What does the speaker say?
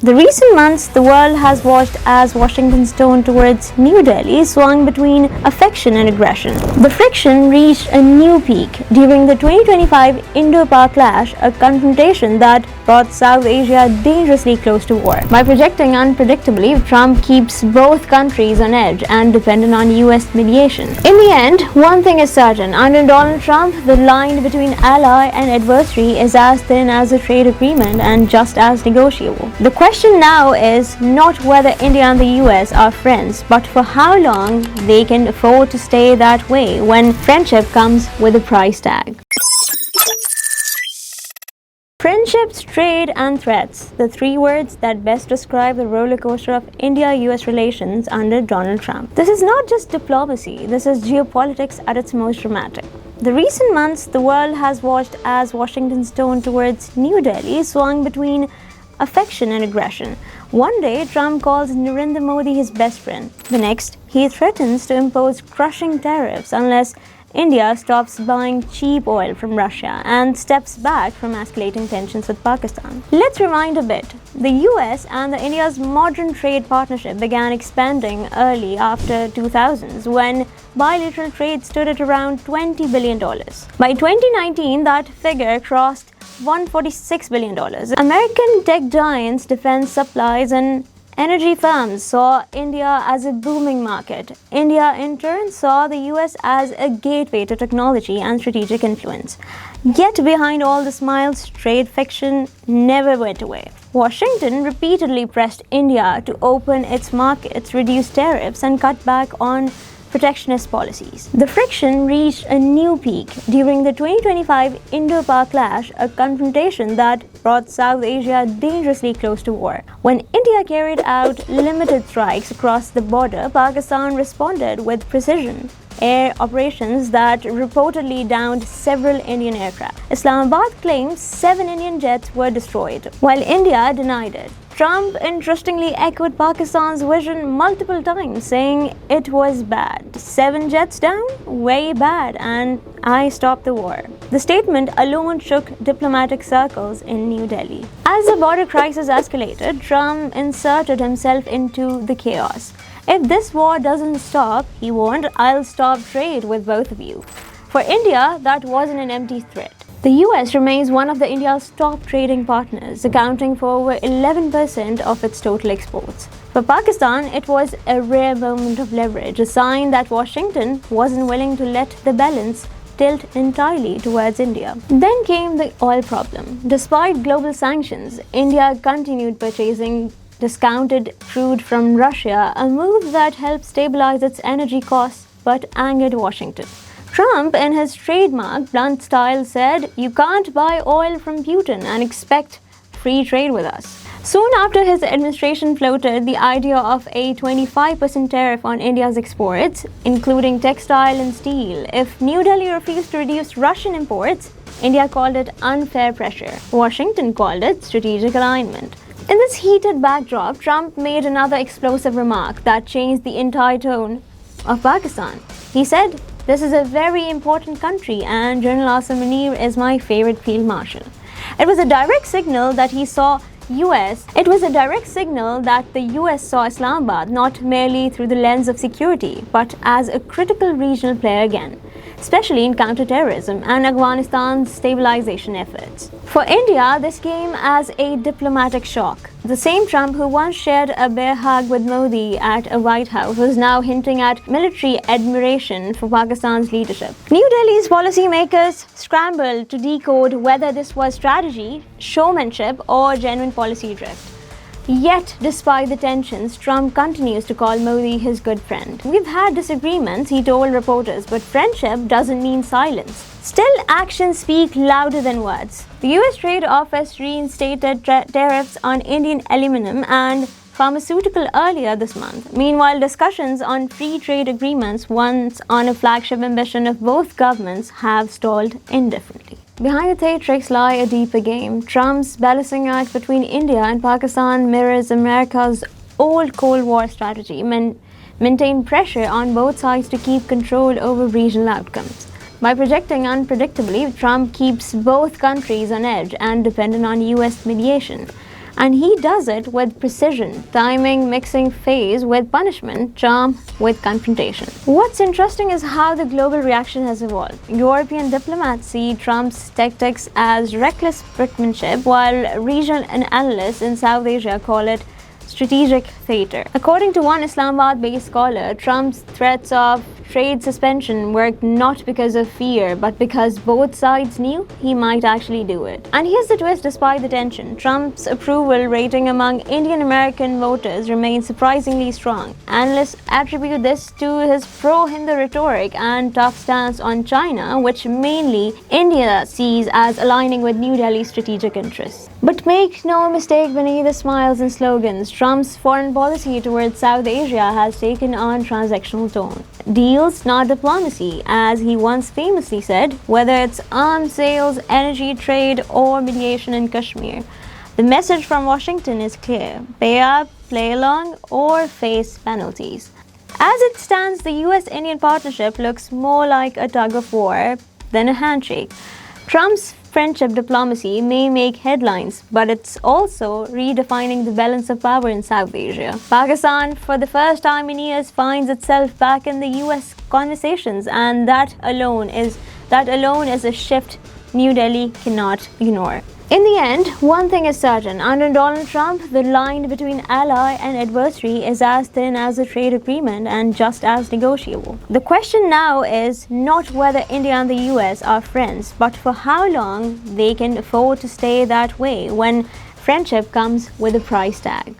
The recent months, the world has watched as Washington's tone towards New Delhi swung between affection and aggression. The friction reached a new peak during the 2025 Indo-Pak clash, a confrontation that brought South Asia dangerously close to war. By projecting unpredictably, Trump keeps both countries on edge and dependent on US mediation. In the end, one thing is certain: under Donald Trump, the line between ally and adversary is as thin as a trade agreement and just as negotiable. The question now is not whether India and the US are friends, but for how long they can afford to stay that way when friendship comes with a price tag. Friendships, trade, and threats, the three words that best describe the roller coaster of India-US relations under Donald Trump. This is not just diplomacy, this is geopolitics at its most dramatic. The recent months, the world has watched as Washington's tone towards New Delhi swung between affection and aggression. One day, Trump calls Narendra Modi his best friend. The next, he threatens to impose crushing tariffs unless India stops buying cheap oil from Russia and steps back from escalating tensions with Pakistan. Let's rewind a bit. The US and India's modern trade partnership began expanding early after 2000s when bilateral trade stood at around $20 billion. By 2019, that figure crossed $146 billion. American tech giants, defense supplies, and energy firms saw India as a booming market. India, in turn, saw the US as a gateway to technology and strategic influence. Yet, behind all the smiles, trade friction never went away. Washington repeatedly pressed India to open its markets, reduce tariffs, and cut back on protectionist policies. The friction reached a new peak during the 2025 Indo-Pak clash, a confrontation that brought South Asia dangerously close to war. When India carried out limited strikes across the border, Pakistan responded with precision air operations that reportedly downed several Indian aircraft. Islamabad claims 7 Indian jets were destroyed, while India denied it. Trump interestingly echoed Pakistan's vision multiple times, saying it was bad. 7 jets down? Very bad, and I stopped the war. The statement alone shook diplomatic circles in New Delhi. As the border crisis escalated, Trump inserted himself into the chaos. If this war doesn't stop, he warned, I'll stop trade with both of you. For India, that wasn't an empty threat. The US remains one of India's top trading partners, accounting for over 11% of its total exports. For Pakistan, it was a rare moment of leverage, a sign that Washington wasn't willing to let the balance tilt entirely towards India. Then came the oil problem. Despite global sanctions, India continued purchasing discounted crude from Russia, a move that helped stabilize its energy costs but angered Washington. Trump, in his trademark blunt style, said, "You can't buy oil from Putin and expect free trade with us." Soon after, his administration floated the idea of a 25% tariff on India's exports, including textile and steel. If New Delhi refused to reduce Russian imports, India called it unfair pressure. Washington called it strategic alignment. In this heated backdrop, Trump made another explosive remark that changed the entire tone of Pakistan. He said, "This is a very important country and General Asim Munir is my favorite field marshal." It was a direct signal that the US saw Islamabad not merely through the lens of security, but as a critical regional player again, especially in counterterrorism and Afghanistan's stabilization efforts. For India, this came as a diplomatic shock. The same Trump who once shared a bear hug with Modi at a White House was now hinting at military admiration for Pakistan's leadership. New Delhi's policymakers scrambled to decode whether this was strategy, showmanship, or genuine policy drift. Yet, despite the tensions, Trump continues to call Modi his good friend. "We've had disagreements," he told reporters, "but friendship doesn't mean silence." Still, actions speak louder than words. The US Trade Office reinstated tariffs on Indian aluminum and pharmaceutical earlier this month. Meanwhile, discussions on free trade agreements, once on a flagship ambition of both governments, have stalled indefinitely. Behind the theatrics lie a deeper game. Trump's balancing act between India and Pakistan mirrors America's old Cold War strategy, maintain pressure on both sides to keep control over regional outcomes. By projecting unpredictably, Trump keeps both countries on edge and dependent on US mediation. And he does it with precision, timing, mixing phase with punishment, charm with confrontation. What's interesting is how the global reaction has evolved. European diplomats see Trump's tactics as reckless brinkmanship, while regional analysts in South Asia call it strategic theater. According to one Islamabad-based scholar, Trump's threats of trade suspension worked not because of fear, but because both sides knew he might actually do it. And here's the twist: despite the tension, Trump's approval rating among Indian American voters remains surprisingly strong. Analysts attribute this to his pro-Hindu rhetoric and tough stance on China, which mainly India sees as aligning with New Delhi's strategic interests. But make no mistake, beneath the smiles and slogans, Trump's foreign policy towards South Asia has taken on transactional tone. Deals, not diplomacy, as he once famously said, whether it's arms sales, energy trade, or mediation in Kashmir. The message from Washington is clear: pay up, play along, or face penalties. As it stands, the US-Indian partnership looks more like a tug of war than a handshake. Trump's friendship diplomacy may make headlines, but it's also redefining the balance of power in South Asia. Pakistan, for the first time in years, finds itself back in the US conversations, and that alone is a shift New Delhi cannot ignore. In the end, one thing is certain: under Donald Trump, the line between ally and adversary is as thin as a trade agreement and just as negotiable. The question now is not whether India and the US are friends, but for how long they can afford to stay that way when friendship comes with a price tag.